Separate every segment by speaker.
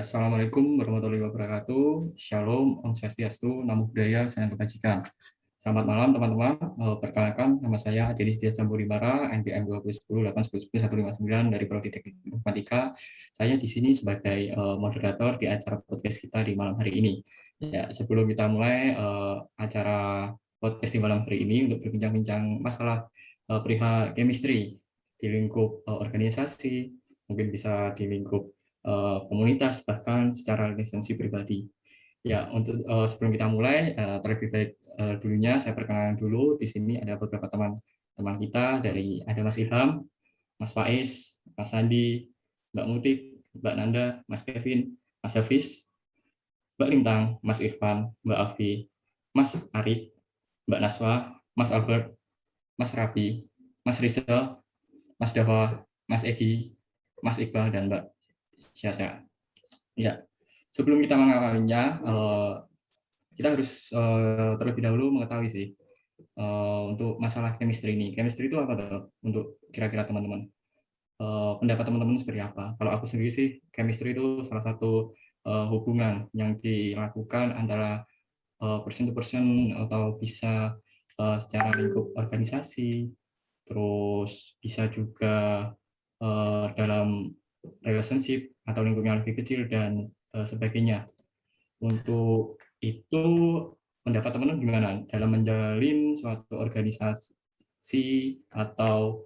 Speaker 1: Assalamualaikum warahmatullahi wabarakatuh. Shalom, Om Swastiastu, Namo Buddhaya, Salam Kebajikan. Selamat malam teman-teman. Perkenalkan, nama saya Adedi Setiat Sambudimara, NPM 2010-810-159 dari Prodi Teknik Informatika. Saya di sini sebagai moderator di acara podcast kita di malam hari ini. Ya, sebelum kita mulai acara podcast di malam hari ini untuk berbincang-bincang masalah perihal chemistry di lingkup organisasi, mungkin bisa di lingkup komunitas, bahkan secara lisensi pribadi. Ya, untuk sebelum kita mulai, terlebih baik dulunya saya perkenalkan dulu. Di sini ada beberapa teman kita dari ada Mas Ilham, Mas Faiz, Mas Sandi, Mbak Mutik, Mbak Nanda, Mas Kevin, Mas Hafiz, Mbak Lintang, Mas Irfan, Mbak Afi, Mas Arik, Mbak Naswa, Mas Albert, Mas Rafi, Mas Rizal, Mas Dawa, Mas Egi, Mas Iqbal, dan Mbak Syasha. Ya, sebelum kita mengawalinya, kita harus terlebih dahulu mengetahui sih untuk masalah chemistry ini. Chemistry itu apa tuh? Untuk kira-kira teman-teman, pendapat teman-teman seperti apa? Kalau aku sendiri sih, chemistry itu salah satu hubungan yang dilakukan antara person to person atau bisa secara lingkup organisasi, terus bisa juga dalam relationship atau lingkup yang lebih kecil dan sebagainya. Untuk itu pendapat teman-teman gimana dalam menjalin suatu organisasi atau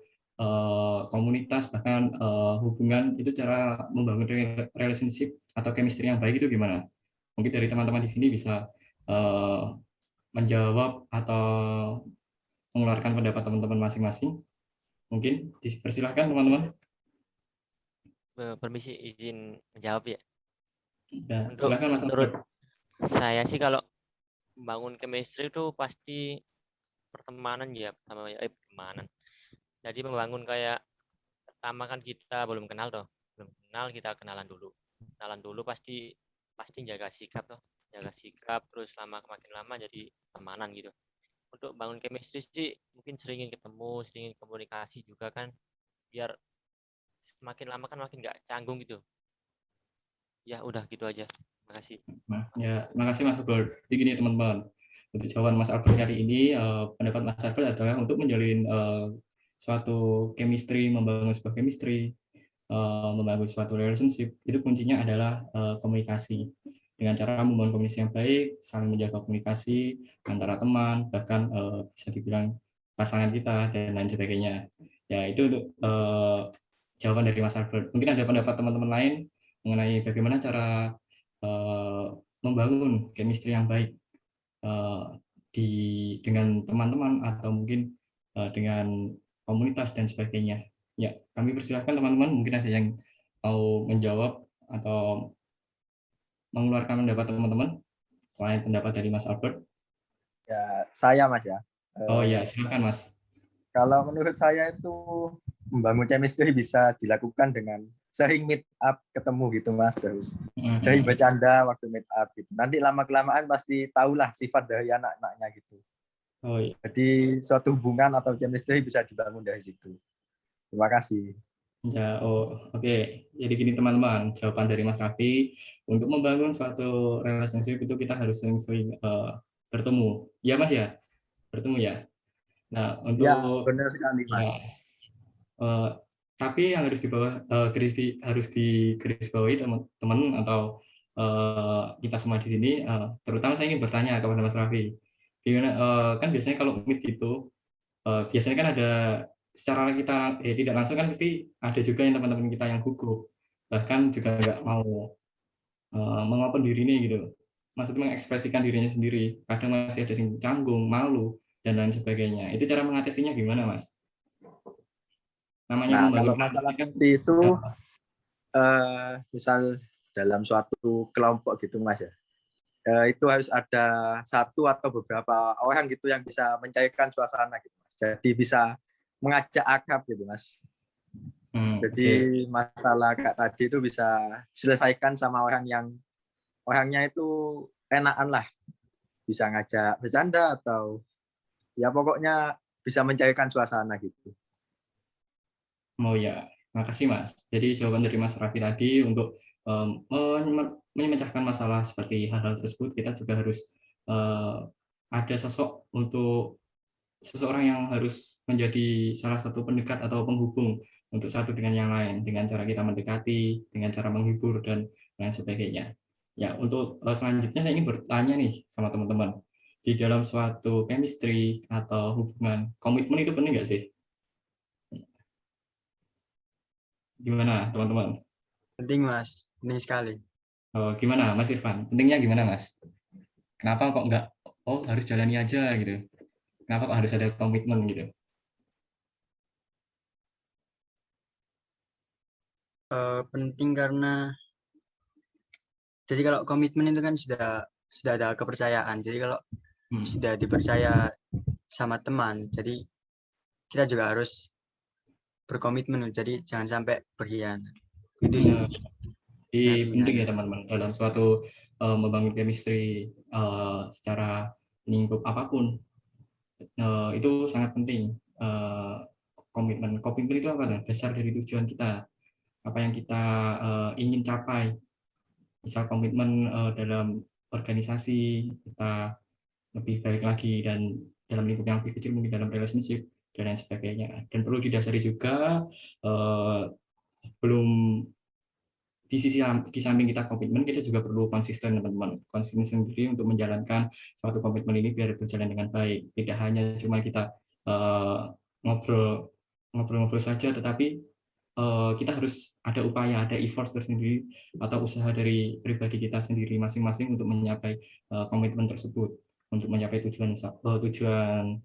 Speaker 1: komunitas, bahkan hubungan itu, cara membangun relationship atau chemistry yang baik itu gimana? Mungkin dari teman-teman di sini bisa menjawab atau mengeluarkan pendapat teman-teman masing-masing. Mungkin dipersilahkan teman-teman.
Speaker 2: Permisi, izin menjawab ya.
Speaker 1: Ya,
Speaker 2: Untuk
Speaker 1: silakan Mas
Speaker 2: menurut
Speaker 1: Albert.
Speaker 2: saya sih, kalau membangun chemistry itu pasti pertemanan ya, pertemanan. Jadi membangun kayak pertama kan kita belum kenal kita kenalan dulu pasti jaga sikap terus makin lama jadi temanan gitu. Untuk bangun chemistry sih mungkin seringin ketemu, seringin komunikasi juga kan, biar semakin lama kan makin nggak canggung gitu. Ya udah gitu aja. Makasih.
Speaker 1: Ya, makasih Mas Albert. Jadi gini teman-teman, untuk jawaban Mas Albert hari ini, pendapat Mas Albert adalah untuk menjalin suatu chemistry, membangun sebuah chemistry, membangun suatu relationship, itu kuncinya adalah komunikasi. Dengan cara membangun komunikasi yang baik, saling menjaga komunikasi antara teman, bahkan bisa dibilang pasangan kita dan lain sebagainya. Ya, itu untuk jawaban dari Mas Albert. Mungkin ada pendapat teman-teman lain mengenai bagaimana cara membangun chemistry yang baik dengan teman-teman atau mungkin dengan komunitas dan sebagainya. Ya, kami persilahkan teman-teman, mungkin ada yang mau menjawab atau mengeluarkan pendapat teman-teman selain pendapat dari Mas Albert.
Speaker 3: Ya, saya Mas ya.
Speaker 1: Oh ya, silakan Mas.
Speaker 3: Kalau menurut saya itu membangun chemistry bisa dilakukan dengan sering meet up ketemu gitu Mas, terus sering bercanda waktu meet up gitu. Nanti lama-kelamaan pasti tahulah sifat dari anak-anaknya gitu.
Speaker 1: Oh, iya.
Speaker 3: Jadi suatu hubungan atau chemistry bisa dibangun dari situ. Terima kasih.
Speaker 1: Ya, oke. Jadi gini teman-teman, jawaban dari Mas Raffi, untuk membangun suatu relationship itu kita harus sering-sering bertemu. Ya Mas ya? Bertemu ya. Nah, untuk
Speaker 3: ya benar sekali Mas.
Speaker 1: Ya, tapi yang harus harus digarisbawahi teman-teman atau kita semua di sini, terutama saya ingin bertanya kepada Mas Raffi, gimana, kan biasanya kalau meet itu biasanya kan ada secara kita tidak langsung kan pasti ada juga yang teman-teman kita yang gugup, bahkan juga nggak mau mengopen diri ini gitu, maksudnya mengekspresikan dirinya sendiri, kadang masih ada yang canggung, malu dan lain sebagainya. Itu cara mengatasinya gimana Mas? Namanya
Speaker 3: Nah, kalau masalah seperti itu, misal dalam suatu kelompok gitu Mas ya, itu harus ada satu atau beberapa orang gitu yang bisa mencairkan suasana gitu Mas. Jadi bisa mengajak akrab gitu Mas. Jadi masalah kayak tadi itu bisa diselesaikan sama orang yang orangnya itu enakan lah, bisa ngajak bercanda atau ya pokoknya bisa mencairkan suasana gitu.
Speaker 1: Oh ya, makasih Mas. Jadi jawaban dari Mas Raffi tadi untuk memecahkan masalah seperti hal-hal tersebut, kita juga harus ada sosok untuk seseorang yang harus menjadi salah satu pendekat atau penghubung untuk satu dengan yang lain, dengan cara kita mendekati, dengan cara menghibur, dan lain sebagainya. Ya, untuk selanjutnya saya ingin bertanya nih sama teman-teman, di dalam suatu chemistry atau hubungan, komitmen itu penting nggak sih? Gimana teman-teman?
Speaker 4: Penting Mas, penting sekali.
Speaker 1: Gimana Mas Irfan? Pentingnya gimana Mas? Kenapa kok nggak, oh harus jalani aja gitu? Kenapa kok harus ada komitmen gitu?
Speaker 4: Penting karena jadi kalau komitmen itu kan sudah ada kepercayaan. Jadi kalau sudah dipercaya sama teman, jadi kita juga harus berkomitmen. Jadi jangan sampai berkhianat. Itu sih.
Speaker 1: Penting ya teman-teman dalam suatu membangun chemistry secara lingkup apapun, itu sangat penting. Komitmen itu apa? Dasar dari tujuan kita, apa yang kita ingin capai. Misal komitmen dalam organisasi kita lebih baik lagi, dan dalam lingkup yang lebih kecil mungkin dalam relationship dan lain sebagainya. Dan perlu didasari juga belum di samping kita komitmen, kita juga perlu konsisten teman-teman, konsisten sendiri untuk menjalankan suatu komitmen ini biar berjalan dengan baik. Tidak hanya cuma kita ngobrol-ngobrol saja, tetapi kita harus ada upaya, ada effort tersendiri atau usaha dari pribadi kita sendiri masing-masing untuk mencapai komitmen tersebut, untuk mencapai tujuan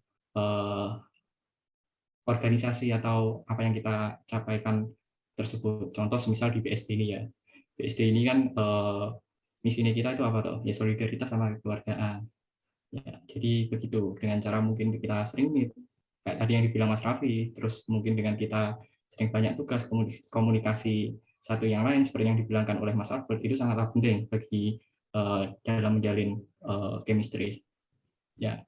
Speaker 1: organisasi atau apa yang kita capaikan tersebut. Contoh misal di BSD ini ya. BSD ini kan misinya kita itu apa tuh? Ya solidaritas sama kekeluargaan. Ya, jadi begitu, dengan cara mungkin kita sering meet, kayak tadi yang dibilang Mas Raffi, terus mungkin dengan kita sering banyak tugas komunikasi satu yang lain seperti yang dibilangkan oleh Mas Albert, itu sangatlah penting bagi dalam menjalin chemistry. Ya,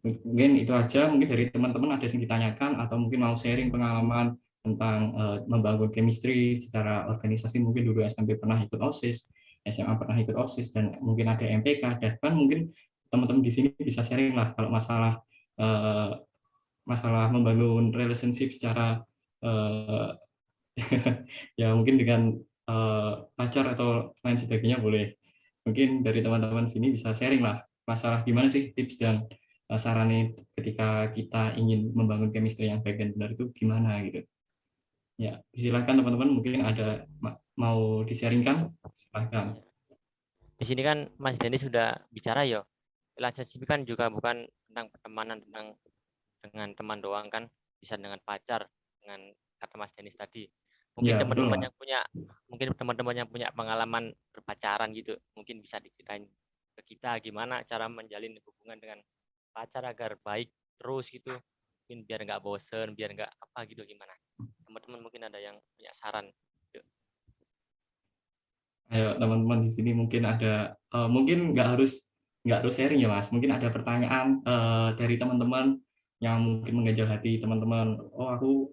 Speaker 1: mungkin itu aja, mungkin dari teman-teman ada yang ditanyakan atau mungkin mau sharing pengalaman tentang membangun chemistry secara organisasi. Mungkin dulu SMP pernah ikut OSIS, SMA pernah ikut OSIS, dan mungkin ada MPK, dan mungkin teman-teman di sini bisa sharing lah kalau masalah membangun relationship secara ya mungkin dengan pacar atau lain sebagainya boleh. Mungkin dari teman-teman sini bisa sharing lah masalah gimana sih tips dan sarannya ketika kita ingin membangun chemistry yang baik dan benar itu gimana gitu. Ya, silakan teman-teman, mungkin ada mau di-sharingkan, silakan.
Speaker 2: Di sini kan Mas Denny sudah bicara ya. Relationship kan juga bukan tentang pertemanan, dengan teman doang kan, bisa dengan pacar, dengan kata Mas Denny tadi. Mungkin
Speaker 1: Ya,
Speaker 2: teman-teman yang punya pengalaman berpacaran gitu, mungkin bisa diceritain ke kita gimana cara menjalin hubungan dengan pacar agar baik terus gitu, mungkin biar nggak bosen, biar nggak apa gitu, gimana teman-teman mungkin ada yang punya saran.
Speaker 1: Ayo teman-teman di sini mungkin ada mungkin nggak harus sharing ya Mas, mungkin ada pertanyaan dari teman-teman yang mungkin mengganjal hati teman-teman. Oh aku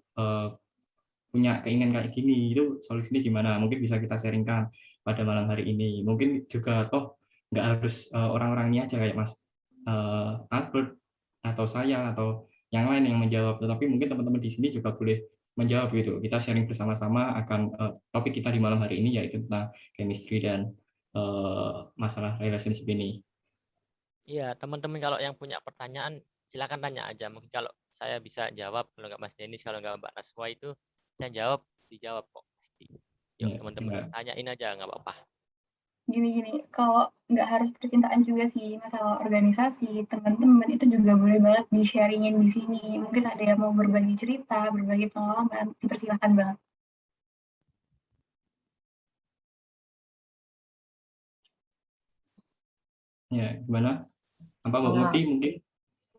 Speaker 1: punya keinginan kayak gini, itu solusinya gimana? Mungkin bisa kita sharingkan pada malam hari ini. Mungkin juga toh nggak harus orang-orang ini aja kayak Mas Albert atau saya atau yang lain yang menjawab, tetapi mungkin teman-teman di sini juga boleh menjawab gitu. Kita sharing bersama-sama akan topik kita di malam hari ini, yaitu tentang chemistry dan masalah relationship ini.
Speaker 2: Iya, teman-teman kalau yang punya pertanyaan silakan tanya aja. Mungkin kalau saya bisa jawab, kalau nggak Mas Denis, kalau nggak Mbak Naswa itu saya dijawab kok pasti. Yuk
Speaker 1: Ya,
Speaker 2: teman-teman,
Speaker 1: ya.
Speaker 2: tanyain aja nggak apa-apa.
Speaker 5: Gini, kalau nggak harus percintaan juga sih, masalah organisasi, teman-teman itu juga boleh banget di-sharingin di sini. Mungkin ada yang mau berbagi cerita, berbagi pengalaman, dipersilakan banget.
Speaker 1: Ya, gimana? Apa Mbak Muti mungkin?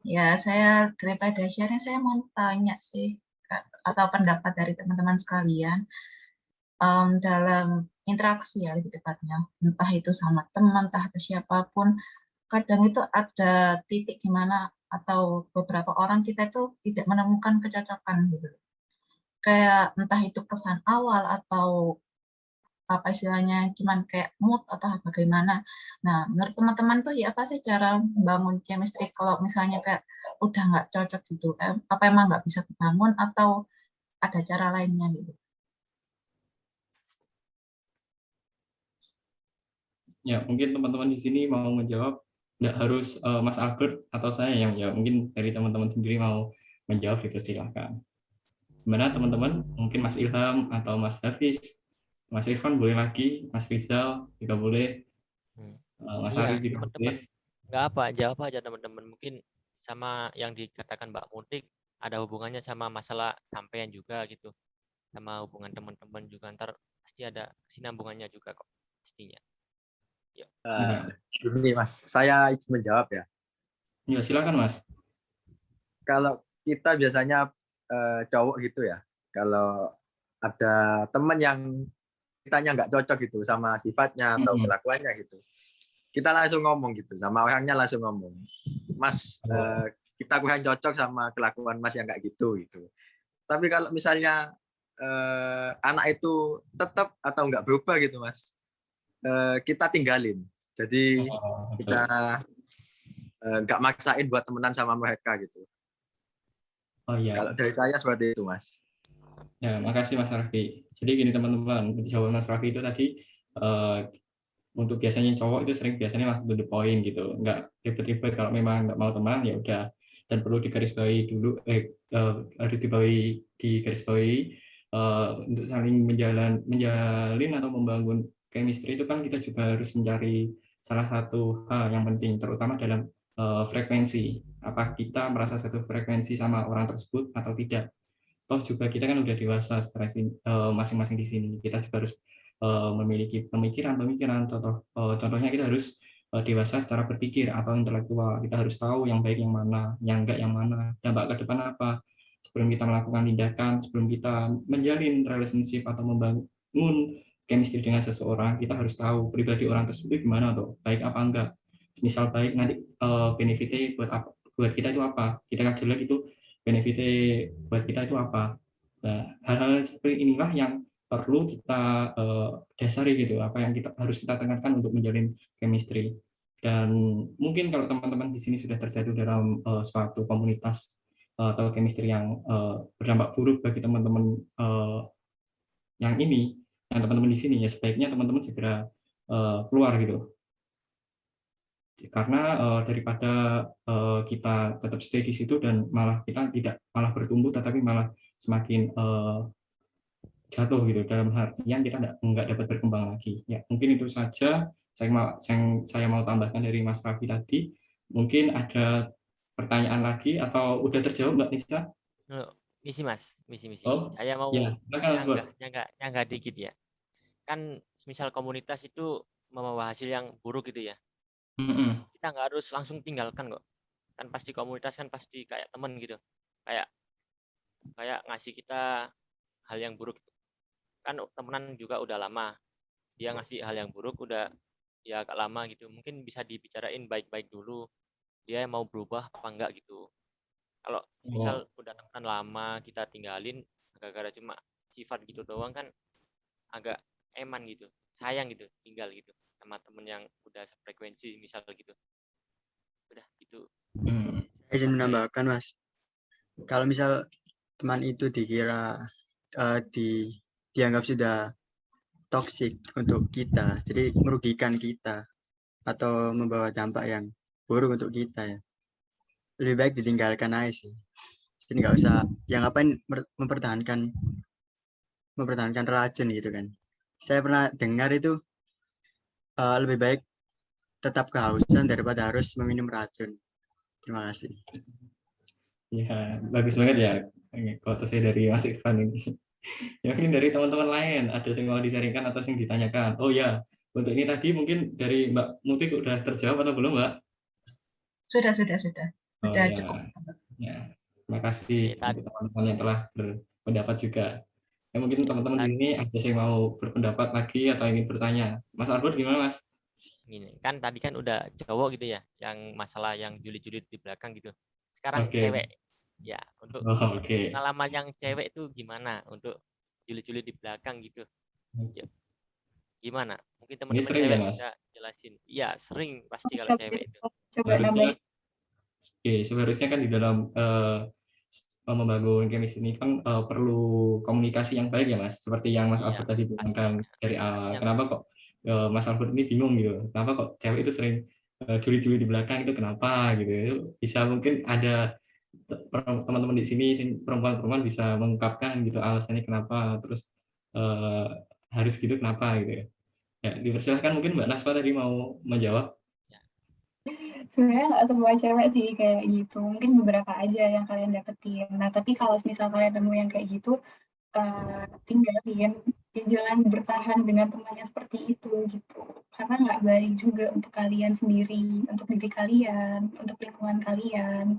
Speaker 6: Ya, saya daripada sharing, saya mau tanya sih, atau pendapat dari teman-teman sekalian, dalam interaksi ya lebih tepatnya, entah itu sama teman, entah itu siapapun, kadang itu ada titik di mana atau beberapa orang kita itu tidak menemukan kecocokan gitu. Kayak entah itu kesan awal atau apa istilahnya cuman kayak mood atau bagaimana. Nah, menurut teman-teman tuh ya apa sih cara membangun chemistry kalau misalnya kayak udah nggak cocok gitu? Apa emang nggak bisa kebangun atau ada cara lainnya gitu?
Speaker 1: Ya, mungkin teman-teman di sini mau menjawab, nggak harus Mas Albert atau saya yang ya, mungkin dari teman-teman sendiri mau menjawab itu silahkan. Gimana teman-teman? Mungkin Mas Ilham atau Mas Hafiz, Mas Irfan boleh lagi, Mas Rizal juga boleh, Mas
Speaker 2: Iya,
Speaker 1: Ari juga
Speaker 2: teman-teman
Speaker 1: boleh.
Speaker 2: nggak apa, jawab aja teman-teman. Mungkin sama yang dikatakan Mbak Mutik ada hubungannya sama masalah sampean juga gitu, sama hubungan teman-teman juga, ntar pasti ada kesinambungannya juga kok pastinya. Yuk.
Speaker 1: Ya,
Speaker 3: Ini Mas, saya izin menjawab ya.
Speaker 1: ya silakan Mas.
Speaker 3: Kalau kita biasanya cowok gitu ya, kalau ada teman yang kitanya nggak cocok gitu sama sifatnya atau kelakuannya gitu, kita langsung ngomong gitu sama orangnya, langsung ngomong, Mas, kita kurang cocok sama kelakuan Mas yang kayak gitu. Tapi kalau misalnya anak itu tetap atau nggak berubah gitu Mas, kita tinggalin. Jadi kita nggak maksain buat temenan sama mereka gitu.
Speaker 1: Oh iya.
Speaker 3: Kalau dari saya seperti itu Mas.
Speaker 1: Ya, makasih Mas Raffi. Jadi gini teman-teman, jawaban Mas Raffi itu tadi untuk biasanya cowok itu biasanya langsung to the point gitu, nggak ribet-ribet. Kalau memang nggak mau teman ya udah, dan perlu digarisbawahi dulu, harus digarisbawahi untuk saling menjalin atau membangun chemistry itu kan kita juga harus mencari salah satu hal yang penting, terutama dalam frekuensi. Apa kita merasa satu frekuensi sama orang tersebut atau tidak? Toh juga kita kan udah dewasa masing-masing di sini. Kita juga harus memiliki pemikiran. Contohnya kita harus dewasa secara berpikir atau intelektual. Kita harus tahu yang baik yang mana, yang enggak yang mana, dampak ke depan apa. Sebelum kita melakukan tindakan, sebelum kita menjalin relationship atau membangun chemistry dengan seseorang, kita harus tahu pribadi orang tersebut gimana tuh, baik apa enggak. Misal baik, nanti benefitnya buat kita itu apa. Kita jelek itu benefitnya buat kita itu apa. Nah, hal-hal seperti inilah yang perlu kita dasari gitu, apa yang harus kita tekankan untuk menjalin chemistry. Dan mungkin kalau teman-teman di sini sudah terjatuh dalam suatu komunitas atau chemistry yang berdampak buruk bagi teman-teman yang teman-teman di sini, ya sebaiknya teman-teman segera keluar gitu. Karena daripada kita tetap stay di situ dan malah kita tidak malah bertumbuh, tetapi malah semakin jatuh gitu, dalam artian kita nggak dapat berkembang lagi. Ya mungkin itu saja saya mau tambahkan dari Mas Raffi tadi. Mungkin ada pertanyaan lagi atau udah terjawab Mbak Nisa?
Speaker 2: Misi Mas, misi.
Speaker 1: Oh,
Speaker 2: Saya mau
Speaker 1: ya,
Speaker 2: nyanggah dikit ya. Kan misal komunitas itu membawa hasil yang buruk gitu ya. Kita nggak harus langsung tinggalkan kok. Kan pasti komunitas kan pasti kayak temen gitu. Kayak ngasih kita hal yang buruk. Kan temenan juga udah lama. Dia ngasih hal yang buruk udah ya agak lama gitu. Mungkin bisa dibicarain baik-baik dulu. Dia mau berubah apa enggak gitu. Kalau misal udah temenan lama kita tinggalin gara-gara cuma sifat gitu doang kan agak eman gitu. Sayang gitu tinggal gitu sama temen yang udah sefrekuensi misal gitu. Udah gitu.
Speaker 4: Saya izin menambahkan Mas. Kalau misal teman itu dikira dianggap sudah toksik untuk kita, jadi merugikan kita atau membawa dampak yang buruk untuk kita ya, lebih baik ditinggalkan aja sih. Jadi nggak usah yang ngapain mempertahankan racun gitu kan. Saya pernah dengar itu lebih baik tetap kehausan daripada harus meminum racun. Terima kasih.
Speaker 1: Ya, bagus banget ya quotes dari Mas Irfan ini. Ya, mungkin dari teman-teman lain ada yang mau disaringkan atau yang ditanyakan. Oh ya, untuk ini tadi mungkin dari Mbak Mutik udah terjawab atau belum Mbak?
Speaker 6: Sudah.
Speaker 1: Oh,
Speaker 6: Sudah
Speaker 1: ya.
Speaker 6: cukup.
Speaker 1: Ya, terima kasih untuk teman-teman yang telah berpendapat juga. Ya, mungkin teman-teman di sini ada yang mau berpendapat lagi atau ingin bertanya. Mas Albert gimana Mas?
Speaker 2: Gini, kan tadi kan udah cowok gitu ya, yang masalah yang julid-julid di belakang gitu. Sekarang cewek. Ya, untuk pengalaman yang cewek itu gimana untuk julid-julid di belakang gitu. Ya. Gimana? Mungkin
Speaker 1: Ini
Speaker 2: teman-teman
Speaker 1: sering ya,
Speaker 2: cewek
Speaker 1: Mas?
Speaker 2: bisa jelasin. Iya, sering pasti kalau
Speaker 5: Coba
Speaker 2: cewek itu.
Speaker 5: coba
Speaker 1: Seharusnya,
Speaker 5: nambah.
Speaker 1: seharusnya kan di dalam membangun chemistry ini kan perlu komunikasi yang baik ya, Mas. Seperti yang Mas
Speaker 2: Iya,
Speaker 1: Albert tadi bilangkan
Speaker 2: pastinya.
Speaker 1: dari awal.
Speaker 2: Yang
Speaker 1: Kenapa kok Mas Albert ini bingung gitu? Kenapa kok cewek itu sering curi-curi di belakang itu kenapa gitu? Itu bisa mungkin ada teman-teman di sini perempuan-perempuan bisa mengungkapkan gitu alasannya kenapa, terus harus gitu kenapa gitu ya. Ya, dipersilahkan mungkin Mbak Naswa tadi mau menjawab.
Speaker 5: Sebenarnya nggak semua cewek sih kayak gitu. Mungkin beberapa aja yang kalian dapetin. Nah, tapi kalau misal kalian nemu yang kayak gitu, tinggalin. Ya, jangan bertahan dengan temannya seperti itu gitu. Karena nggak baik juga untuk kalian sendiri, untuk diri kalian, untuk lingkungan kalian.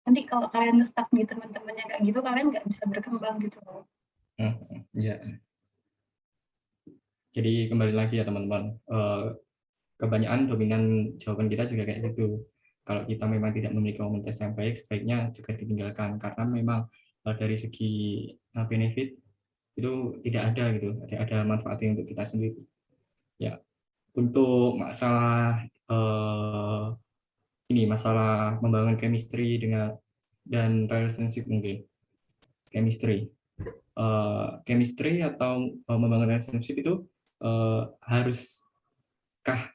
Speaker 5: Nanti kalau kalian stuck di teman-temannya kayak gitu, kalian nggak bisa berkembang gitu loh.
Speaker 1: Ya. Jadi kembali lagi ya teman-teman, kebanyakan dominan jawaban kita juga kayak gitu. Kalau kita memang tidak memiliki komunitas yang baik, sebaiknya juga ditinggalkan karena memang dari segi benefit itu tidak ada gitu, tidak ada manfaatnya untuk kita sendiri. Ya, untuk masalah ini masalah membangun chemistry dan relationship mungkin chemistry. Chemistry atau membangun relationship itu haruskah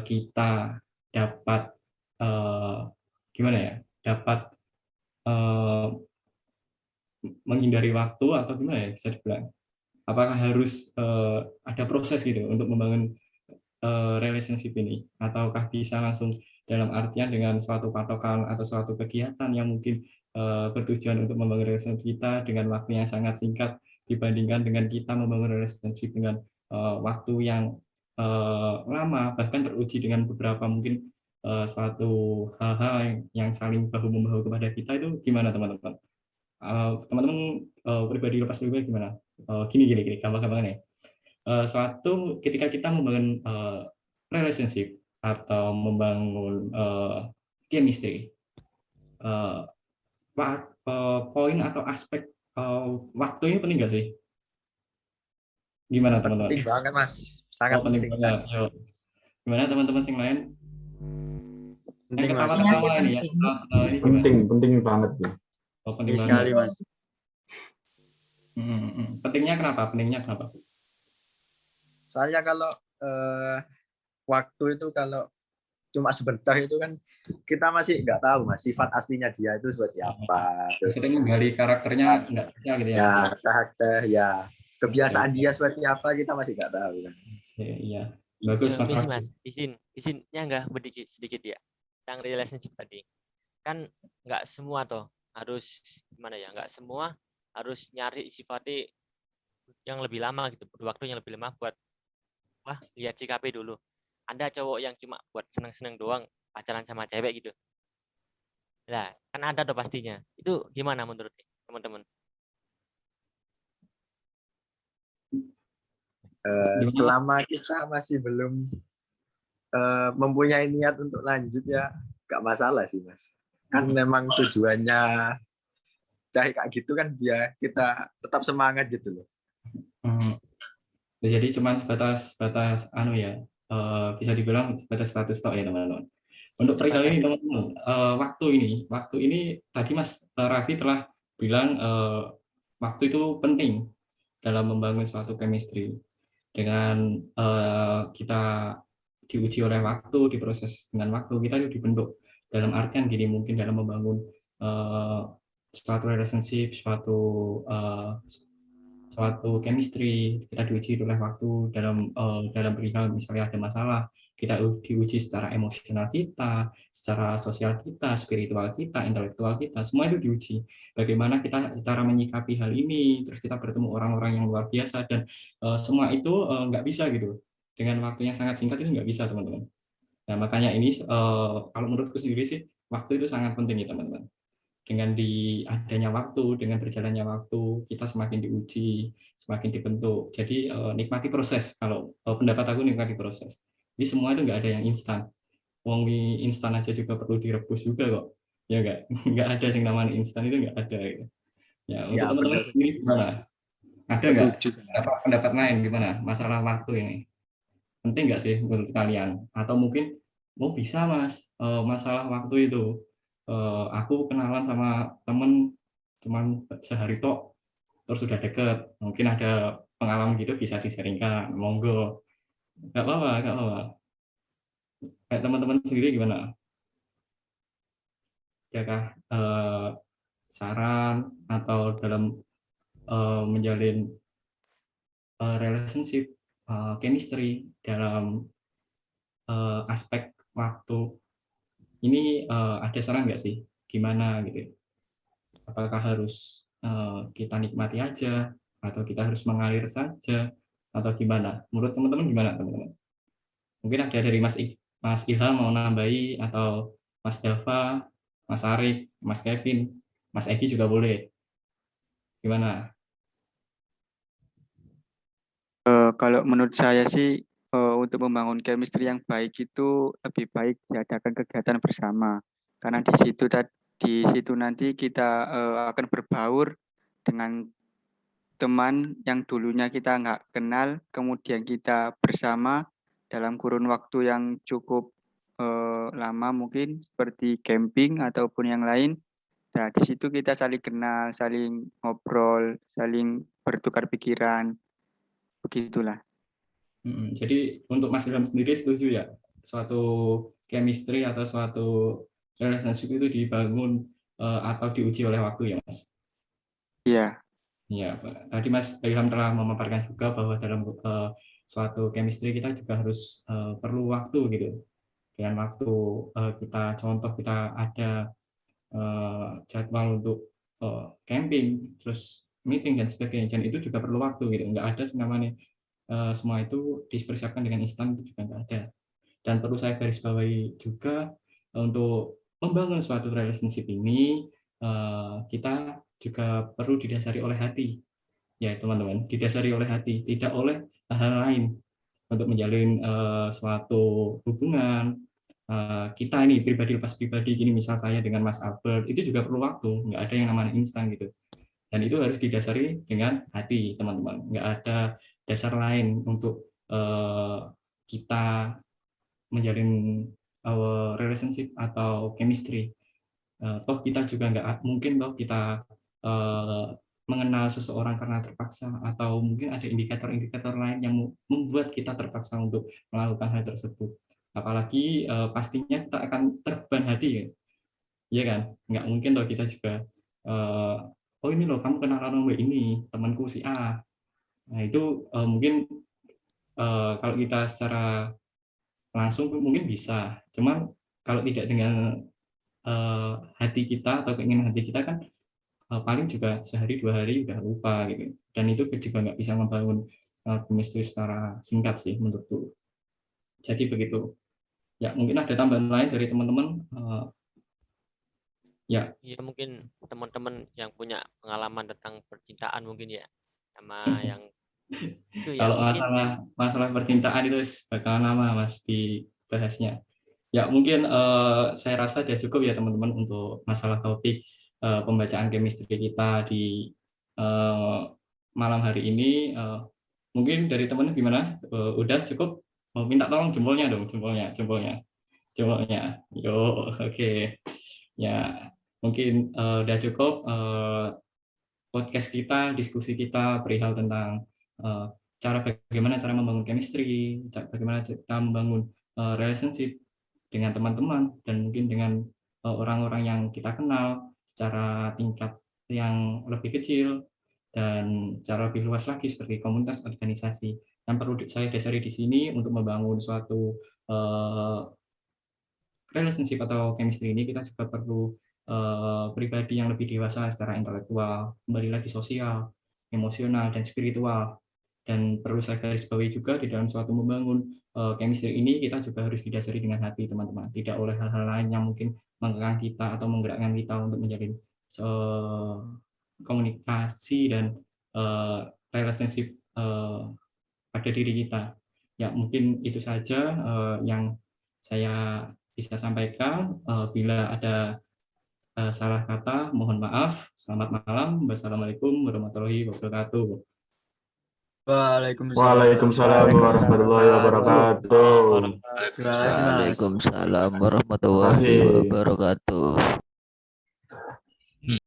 Speaker 1: kita dapat gimana ya, dapat menghindari waktu atau gimana ya bisa dibilang, apakah harus ada proses gitu untuk membangun relationship ini, ataukah bisa langsung dalam artian dengan suatu patokan atau suatu kegiatan yang mungkin bertujuan untuk membangun relationship kita dengan waktu yang sangat singkat dibandingkan dengan kita membangun relationship dengan waktu yang lama, bahkan teruji dengan beberapa mungkin suatu hal-hal yang saling bahu-membahu kepada kita. Itu gimana teman-teman? Teman-teman pribadi lepas pribadi gimana? Gini gampang-gampangnya. Suatu ketika kita membangun relationship atau membangun chemistry, poin atau aspek waktu ini penting nggak sih? Gimana teman-teman?
Speaker 3: Penting banget Mas, sangat
Speaker 1: penting
Speaker 3: penting.
Speaker 1: banget. Gimana teman-teman yang lain?
Speaker 3: Penting Mas.
Speaker 1: Ketawa-ketawa ini ya. Ini
Speaker 7: penting banget sih.
Speaker 1: Penting
Speaker 4: sekali Mas.
Speaker 1: Pentingnya kenapa?
Speaker 3: Soalnya kalau waktu itu kalau cuma sebentar itu kan kita masih nggak tahu Mas sifat aslinya dia itu seperti apa. Terus
Speaker 1: kita menggali karakternya nggak bisa gitu ya.
Speaker 3: Ya, karakter ya kebiasaan dia seperti apa kita masih nggak tahu kan.
Speaker 1: Iya. Bagus
Speaker 2: Mas. Izinnya nggak sedikit ya. Yang relationship tadi. Kan nggak semua toh harus gimana ya? Nggak semua harus nyari sifatnya yang lebih lama gitu. Waktu yang lebih lama buat lihat CKP dulu. Ada cowok yang cuma buat seneng-seneng doang pacaran sama cewek gitu. Nah, kan ada tuh pastinya. Itu gimana menurut teman-teman?
Speaker 3: Selama kita masih belum mempunyai niat untuk lanjut ya nggak masalah sih Mas. Kan memang tujuannya cari kayak gitu kan biar kita tetap semangat gitu loh.
Speaker 1: Jadi cuma sebatas bisa dibilang sebatas status tok ya teman-teman. Untuk perihal ini teman-teman, waktu ini tadi Mas Raffi telah bilang waktu itu penting dalam membangun suatu chemistry. Dengan kita diuji oleh waktu, diproses dengan waktu, kita itu dibentuk dalam artian gini, mungkin dalam membangun suatu relationship, suatu chemistry, kita diuji oleh waktu dalam perihal misalnya ada masalah, kita diuji secara emosional kita, secara sosial kita, spiritual kita, intelektual kita, semua itu diuji. Bagaimana kita cara menyikapi hal ini, terus kita bertemu orang-orang yang luar biasa, dan semua itu nggak bisa gitu. Dengan waktu yang sangat singkat itu nggak bisa, teman-teman. Nah, makanya ini kalau menurutku sendiri sih, waktu itu sangat penting ya, teman-teman. Dengan adanya waktu, dengan berjalannya waktu, kita semakin diuji, semakin dibentuk. Jadi nikmati proses. Kalau pendapat aku nikmati proses. Jadi semua itu nggak ada yang instan. Wong mie instan aja juga perlu direbus juga kok. Ya nggak ada yang namanya instan, itu nggak ada. Ya untuk teman-teman sendiri gimana? Ada nggak
Speaker 3: Setuju.
Speaker 1: pendapat lain gimana masalah waktu ini? Penting nggak sih menurut kalian? Atau mungkin bisa Mas, masalah waktu itu. Aku kenalan sama temen cuman sehari tok, terus sudah deket. Mungkin ada pengalaman gitu bisa disaringkan. Monggo. Nggak apa-apa, nggak apa-apa. Kayak teman-teman sendiri gimana? Adakah saran atau dalam menjalin relationship, chemistry dalam aspek waktu ini ada saran nggak sih? Gimana gitu? Apakah harus kita nikmati aja atau kita harus mengalir saja atau gimana? Menurut teman-teman gimana teman-teman? Mungkin ada dari Mas Ilham mau nambahi atau Mas Dava, Mas Arik, Mas Kevin, Mas Egi juga boleh. Gimana?
Speaker 7: Kalau menurut saya sih untuk membangun chemistry yang baik itu lebih baik diadakan kegiatan bersama karena di situ nanti kita akan berbaur dengan teman yang dulunya kita nggak kenal, kemudian kita bersama dalam kurun waktu yang cukup lama mungkin seperti camping ataupun yang lain. Nah, di situ kita saling kenal, saling ngobrol, saling bertukar pikiran, begitulah.
Speaker 1: Jadi untuk Mas Ilham sendiri setuju ya suatu chemistry atau suatu relationship itu dibangun atau diuji oleh waktu ya Mas?
Speaker 7: Iya.
Speaker 1: Ya, tadi Mas Ilham telah memaparkan juga bahwa dalam suatu chemistry kita juga harus perlu waktu gitu. Dengan waktu kita contoh kita ada jadwal untuk camping, terus meeting dan sebagainya, dan itu juga perlu waktu gitu. Nggak ada namanya semua itu dipersiapkan dengan instan, itu juga nggak ada. Dan perlu saya garis bawahi juga untuk membangun suatu relationship ini kita juga perlu didasari oleh hati, ya teman-teman, didasari oleh hati, tidak oleh hal lain. Untuk menjalin suatu hubungan kita ini pribadi lepas pribadi gini, misal saya dengan Mas Albert itu juga perlu waktu, nggak ada yang namanya instan gitu. Dan itu harus didasari dengan hati teman-teman, nggak ada dasar lain untuk kita menjalin relationship atau chemistry. Toh kita juga nggak mungkin toh kita mengenal seseorang karena terpaksa, atau mungkin ada indikator-indikator lain yang membuat kita terpaksa untuk melakukan hal tersebut. Apalagi pastinya kita akan terbeban hati ya, iya kan? Nggak mungkin toh kita juga oh ini loh kamu kenal nomor ini temanku si A. Nah itu mungkin kalau kita secara langsung mungkin bisa, cuman kalau tidak dengan hati kita atau keinginan hati kita kan paling juga sehari 2 hari udah lupa gitu, dan itu juga nggak bisa membangun chemistry secara singkat sih menurutku. Jadi begitu ya, mungkin ada tambahan lain dari teman-teman. Ya
Speaker 2: mungkin teman-teman yang punya pengalaman tentang percintaan mungkin ya, sama yang itu ya.
Speaker 1: Kalau
Speaker 2: Mungkin
Speaker 1: masalah percintaan itu bakalan lama Mas dibahasnya. Ya mungkin saya rasa sudah cukup ya teman-teman untuk masalah topik pembacaan chemistry kita di malam hari ini. Mungkin dari teman gimana? Udah cukup? Minta tolong jempolnya dong, jempolnya. Yo, oke. Ya mungkin udah cukup podcast kita, diskusi kita perihal tentang bagaimana cara membangun chemistry, bagaimana kita membangun relationship dengan teman-teman dan mungkin dengan orang-orang yang kita kenal secara tingkat yang lebih kecil dan cara lebih luas lagi seperti komunitas organisasi. Yang perlu saya dasari di sini untuk membangun suatu relationship atau chemistry ini, kita juga perlu pribadi yang lebih dewasa secara intelektual, kembali lagi sosial, emosional, dan spiritual. Dan perlu saya garis bawahi juga di dalam suatu membangun chemistry ini, kita juga harus didasari dengan hati teman-teman, tidak oleh hal-hal lain yang mungkin menggerakkan kita atau menggerakkan kita untuk menjalin komunikasi dan relationship pada diri kita. Ya mungkin itu saja yang saya bisa sampaikan. Bila ada salah kata mohon maaf. Selamat malam. Wassalamualaikum warahmatullahi wabarakatuh.
Speaker 4: Waalaikumsalam.
Speaker 8: Waalaikumsalam warahmatullahi wabarakatuh.
Speaker 4: Terima kasih, Mas.
Speaker 9: Waalaikumsalam warahmatullahi
Speaker 8: Terima kasih.
Speaker 9: wabarakatuh.